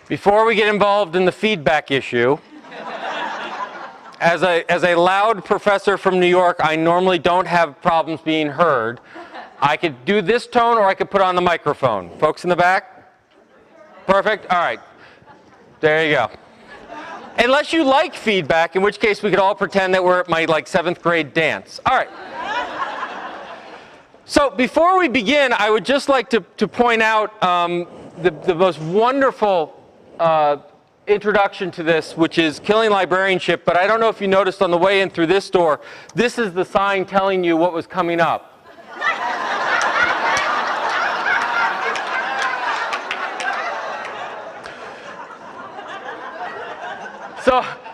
Before we get involved in the feedback issue, as a loud professor from New York, I normally don't have problems being heard. I could do this tone or I could put on the microphone. Folks in the back? Perfect? All right. There you go. Unless you like feedback, in which case we could all pretend that we're at my 7th grade dance. All right. So before we begin, I would just like to point out the most wonderful introduction to this, which is Killing Librarianship. But I don't know if you noticed on the way in through this door, this is the sign telling you what was coming up.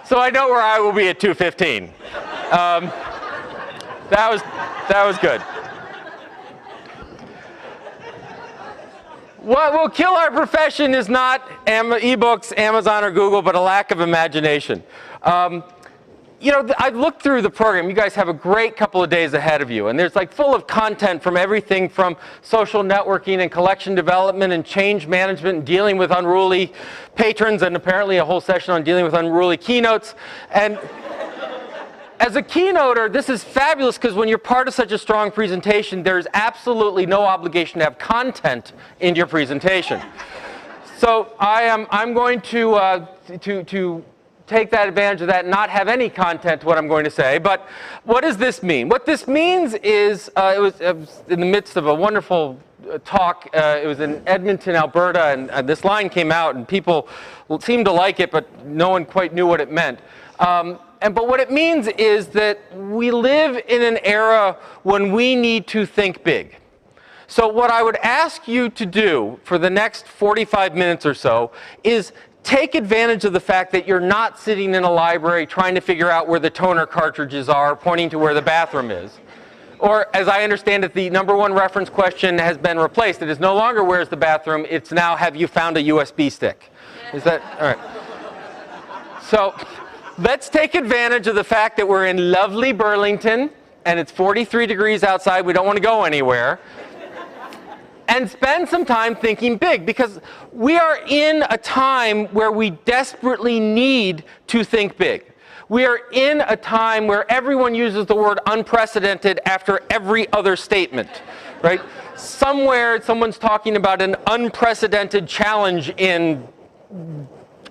So I know where I will be at 2:15. That was good. What will kill our profession is not ebooks, Amazon, or Google, but a lack of imagination. I've looked through the program. You guys have a great couple of days ahead of you, and there's full of content from everything from social networking and collection development and change management and dealing with unruly patrons, and apparently a whole session on dealing with unruly keynotes. And as a keynoter, this is fabulous because when you're part of such a strong presentation, there's absolutely no obligation to have content in your presentation. So I'm going to take that advantage of that and not have any content to what I'm going to say. But what does this mean? What this means is it was in the midst of a wonderful talk. It was in Edmonton, Alberta, and this line came out, and people seemed to like it, but no one quite knew what it meant. But what it means is that we live in an era when we need to think big. So what I would ask you to do for the next 45 minutes or so is take advantage of the fact that you're not sitting in a library trying to figure out where the toner cartridges are, pointing to where the bathroom is. Or, as I understand it, the #1 reference question has been replaced. It is no longer where's the bathroom, it's now have you found a USB stick. Is that, all right. So, let's take advantage of the fact that we're in lovely Burlington, and it's 43 degrees outside, we don't want to go anywhere. And spend some time thinking big, because we are in a time where we desperately need to think big. We are in a time where everyone uses the word unprecedented after every other statement, right? Somewhere someone's talking about an unprecedented challenge in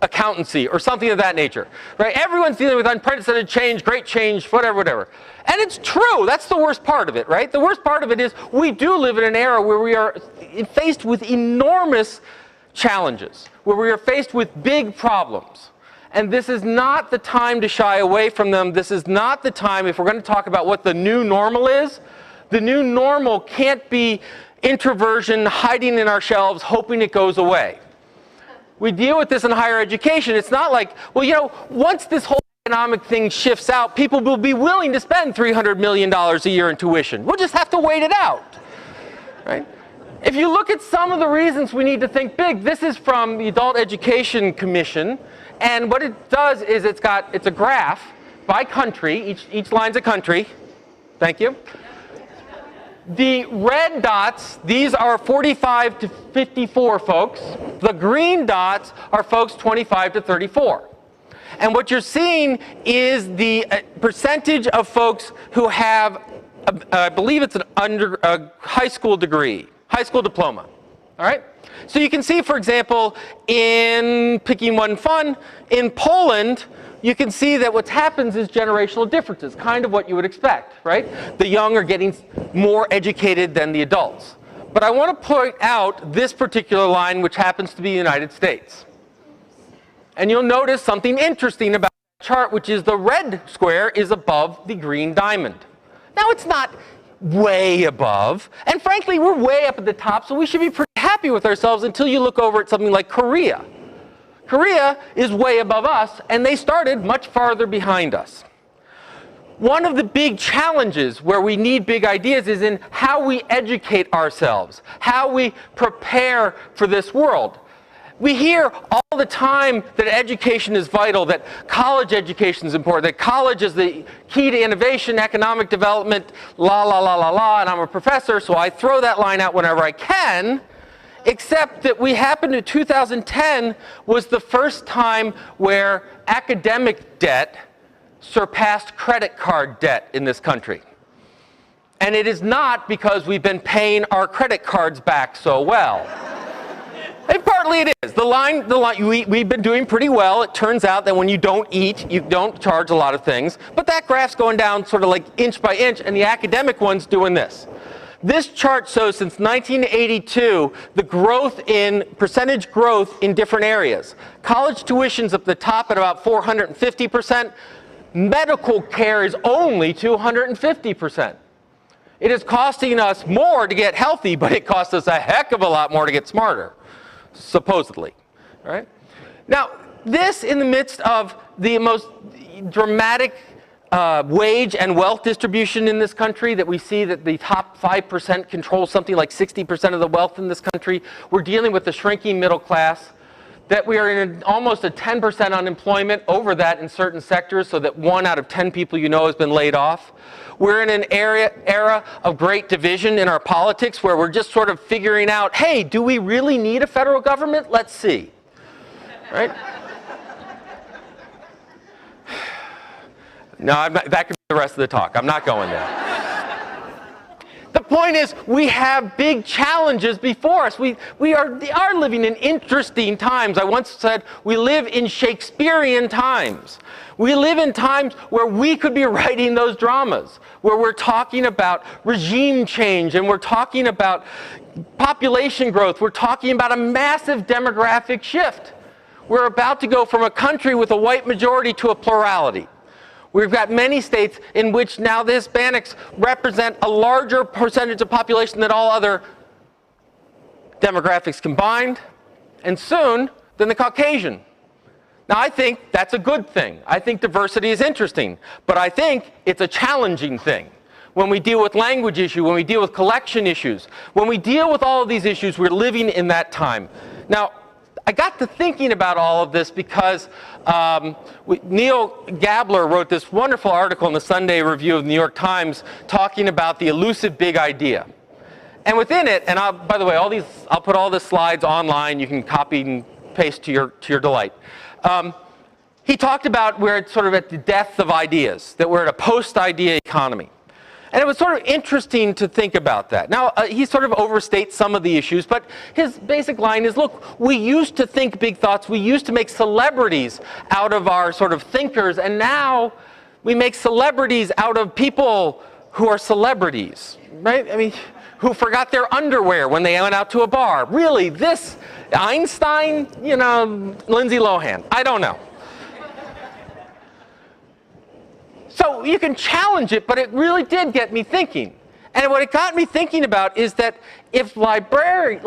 accountancy or something of that nature, right? Everyone's dealing with unprecedented change, great change, whatever. And it's true. That's the worst part of it, right? The worst part of it is we do live in an era where we are faced with enormous challenges, where we are faced with big problems. And this is not the time to shy away from them. This is not the time, if we're going to talk about what the new normal is, the new normal can't be introversion hiding in our shelves, hoping it goes away. We deal with this in higher education. It's not like, well, once this whole economic thing shifts out, people will be willing to spend $300 million a year in tuition. We'll just have to wait it out, right? If you look at some of the reasons we need to think big, this is from the Adult Education Commission, and what it does is it's a graph by country. Each line's a country. Thank you. The red dots, these are 45 to 54 folks. The green dots are folks 25 to 34. And what you're seeing is the percentage of folks who have, I believe it's a high school degree, high school diploma. All right? So you can see, for example, in picking one fun, in Poland, you can see that what happens is generational differences, kind of what you would expect, right? The young are getting more educated than the adults. But I want to point out this particular line, which happens to be the United States. And you'll notice something interesting about the chart, which is the red square is above the green diamond. Now, it's not way above, and frankly, we're way up at the top, so we should be pretty happy with ourselves until you look over at something like Korea. Korea is way above us, and they started much farther behind us. One of the big challenges where we need big ideas is in how we educate ourselves, how we prepare for this world. We hear all the time that education is vital, that college education is important, that college is the key to innovation, economic development, la, la, la, la, la, and I'm a professor, so I throw that line out whenever I can. except that we happened to 2010 was the first time where academic debt surpassed credit card debt in this country. And it is not because we've been paying our credit cards back so well. And partly it is. We've been doing pretty well. It turns out that when you don't eat, you don't charge a lot of things. But that graph's going down sort of like inch by inch, and the academic one's doing this. This chart shows since 1982 the growth in percentage growth in different areas. College tuition's at the top at about 450%. Medical care is only 250%. It is costing us more to get healthy, but it costs us a heck of a lot more to get smarter, supposedly. Right? Now, this in the midst of the most dramatic wage and wealth distribution in this country, that we see that the top 5% control something like 60% of the wealth in this country. We're dealing with the shrinking middle class, that we are in almost a 10% unemployment, over that in certain sectors, so that 1 out of 10 people you know has been laid off. We're in an era of great division in our politics where we're just sort of figuring out, hey, do we really need a federal government? Let's see. Right? No, that could be the rest of the talk. I'm not going there. The point is, we have big challenges before us. We are living in interesting times. I once said we live in Shakespearean times. We live in times where we could be writing those dramas, where we're talking about regime change, and we're talking about population growth. We're talking about a massive demographic shift. We're about to go from a country with a white majority to a plurality. We've got many states in which now the Hispanics represent a larger percentage of population than all other demographics combined, and soon than the Caucasian. Now, I think that's a good thing. I think diversity is interesting, but I think it's a challenging thing. When we deal with language issues, when we deal with collection issues, when we deal with all of these issues, we're living in that time. Now, I got to thinking about all of this because Neil Gabler wrote this wonderful article in the Sunday Review of the New York Times talking about the elusive big idea. And within it, and by the way, I'll put all the slides online. You can copy and paste to your delight. He talked about we're sort of at the death of ideas, that we're at a post-idea economy. And it was sort of interesting to think about that. Now, he sort of overstates some of the issues, but his basic line is, look, we used to think big thoughts. We used to make celebrities out of our sort of thinkers, and now we make celebrities out of people who are celebrities, right? I mean, who forgot their underwear when they went out to a bar. Really, this Einstein, you know, Lindsay Lohan, I don't know. So you can challenge it, but it really did get me thinking. And what it got me thinking about is that if libraries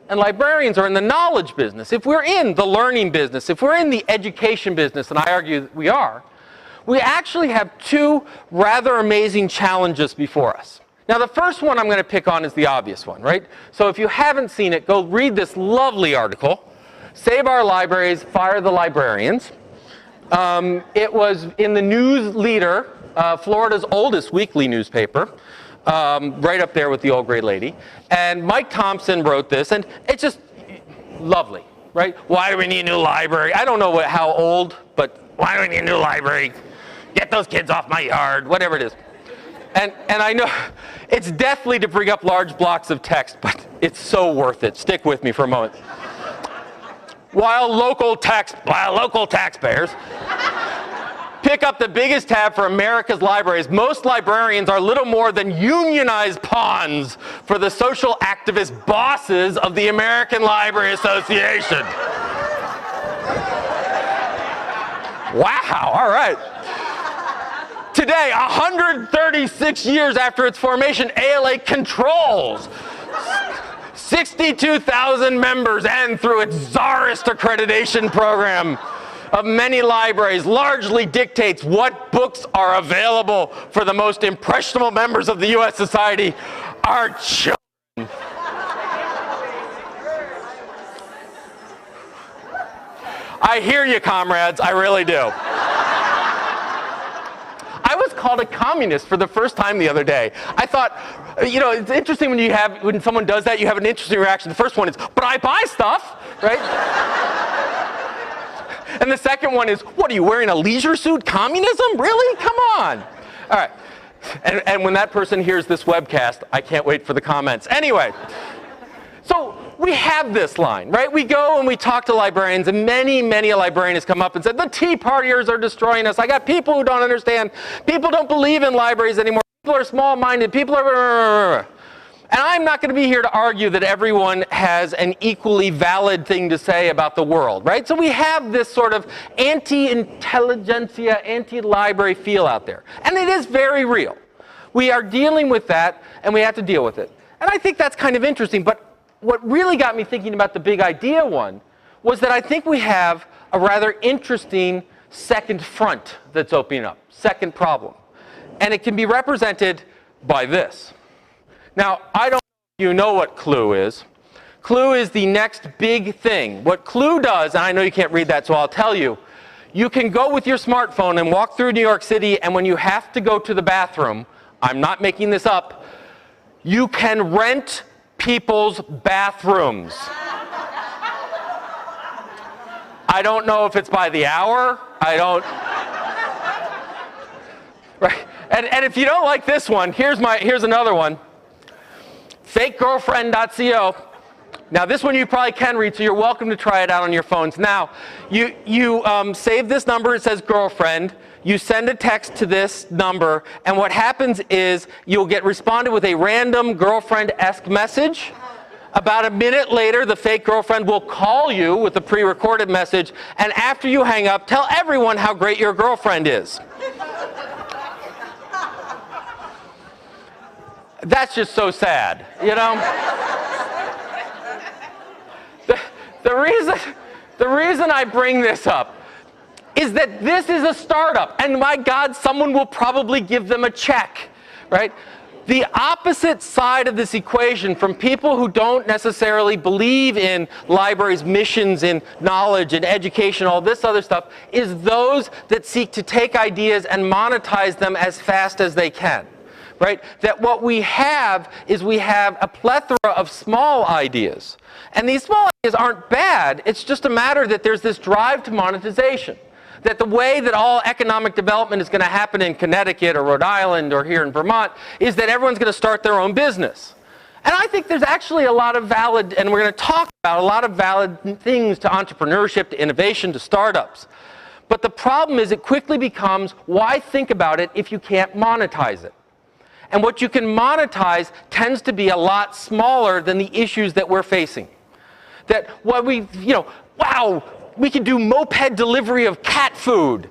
and librarians are in the knowledge business, if we're in the learning business, if we're in the education business, and I argue that we are, we actually have two rather amazing challenges before us. Now, the first one I'm going to pick on is the obvious one, right? So if you haven't seen it, go read this lovely article, Save Our Libraries, Fire the Librarians. It was in the News Leader, Florida's oldest weekly newspaper, right up there with the Old Gray Lady. And Mike Thompson wrote this, and it's just lovely, right? Why do we need a new library? I don't know how old, but why do we need a new library? Get those kids off my yard, whatever it is. And I know it's deathly to bring up large blocks of text, but it's so worth it. Stick with me for a moment. While local taxpayers pick up the biggest tab for America's libraries, most librarians are little more than unionized pawns for the social activist bosses of the American Library Association. Wow, all right. Today, 136 years after its formation, ALA controls 62,000 members, and through its czarist accreditation program of many libraries, largely dictates what books are available for the most impressionable members of the U.S. society, our children. I hear you, comrades, I really do. I was called a communist for the first time the other day. I thought, you know, it's interesting when someone does that, you have an interesting reaction. The first one is, but I buy stuff, right? And the second one is, what are you wearing, a leisure suit? Communism? Really? Come on. All right. And when that person hears this webcast, I can't wait for the comments. Anyway, so we have this line, right? We go and we talk to librarians, and many a librarian has come up and said, the Tea Partiers are destroying us. I got people who don't understand. People don't believe in libraries anymore. People are small-minded. People are... And I'm not going to be here to argue that everyone has an equally valid thing to say about the world, right? So we have this sort of anti-intelligentsia, anti-library feel out there. And it is very real. We are dealing with that, and we have to deal with it. And I think that's kind of interesting. But what really got me thinking about the big idea one was that I think we have a rather interesting second front that's opening up, second problem. And it can be represented by this. Now, I don't know if you know what Clue is. Clue is the next big thing. What Clue does, and I know you can't read that, so I'll tell you, you can go with your smartphone and walk through New York City, and when you have to go to the bathroom, I'm not making this up, you can rent people's bathrooms. I don't know if it's by the hour. I don't... Right? And if you don't like this one, here's another one. FakeGirlfriend.co. Now this one you probably can read, so you're welcome to try it out on your phones. Now, you save this number, it says girlfriend, you send a text to this number, and what happens is you'll get responded with a random girlfriend-esque message. About a minute later, the fake girlfriend will call you with a pre-recorded message, and after you hang up, tell everyone how great your girlfriend is. That's just so sad, you know? The reason I bring this up is that this is a startup, and my God, someone will probably give them a check, right? The opposite side of this equation from people who don't necessarily believe in libraries' missions, in knowledge and education, all this other stuff, is those that seek to take ideas and monetize them as fast as they can. Right? That what we have is we have a plethora of small ideas. And these small ideas aren't bad. It's just a matter that there's this drive to monetization. That the way that all economic development is going to happen in Connecticut or Rhode Island or here in Vermont is that everyone's going to start their own business. And I think there's actually a lot of valid, and we're going to talk about a lot of valid things to entrepreneurship, to innovation, to startups. But the problem is it quickly becomes, why think about it if you can't monetize it? And what you can monetize tends to be a lot smaller than the issues that we're facing. That what we, you know, wow, we can do moped delivery of cat food.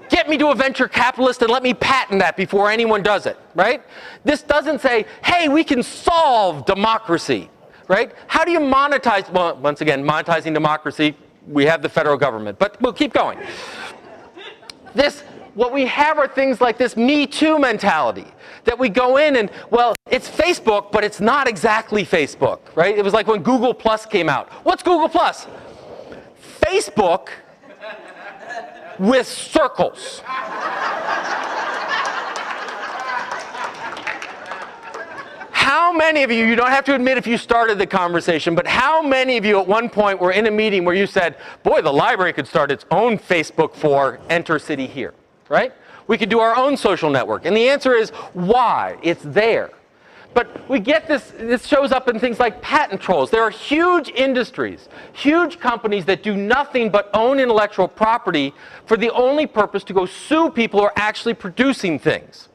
Get me to a venture capitalist and let me patent that before anyone does it, right? This doesn't say, hey, we can solve democracy, right? How do you monetize, well, once again, monetizing democracy, we have the federal government, but we'll keep going. What we have are things like this Me Too mentality, that we go in and, well, it's Facebook, but it's not exactly Facebook, right? It was like when Google Plus came out. What's Google Plus? Facebook with circles. How many of you don't have to admit if you started the conversation, but how many of you at one point were in a meeting where you said, boy, the library could start its own Facebook for Enter City Here? Right? We could do our own social network. And the answer is, why? It's there. But we get this shows up in things like patent trolls. There are huge industries, huge companies that do nothing but own intellectual property for the only purpose to go sue people who are actually producing things.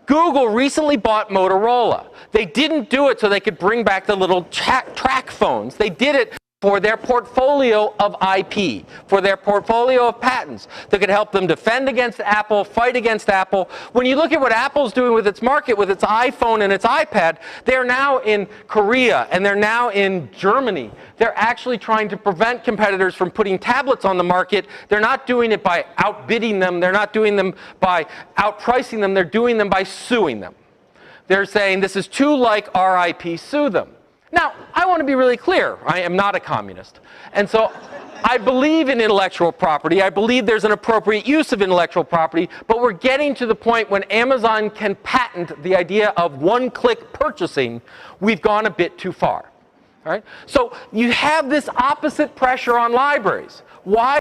Google recently bought Motorola. They didn't do it so they could bring back the little track phones. They did it for their portfolio of IP, for their portfolio of patents that could help them defend against Apple, fight against Apple. When you look at what Apple's doing with its market, with its iPhone and its iPad, they're now in Korea and they're now in Germany. They're actually trying to prevent competitors from putting tablets on the market. They're not doing it by outbidding them. They're not doing them by outpricing them. They're doing them by suing them. They're saying this is too like our IP, sue them. Now, I want to be really clear. I am not a communist. And so I believe in intellectual property. I believe there's an appropriate use of intellectual property, but we're getting to the point when Amazon can patent the idea of one-click purchasing. We've gone a bit too far. All right? So you have this opposite pressure on libraries. Why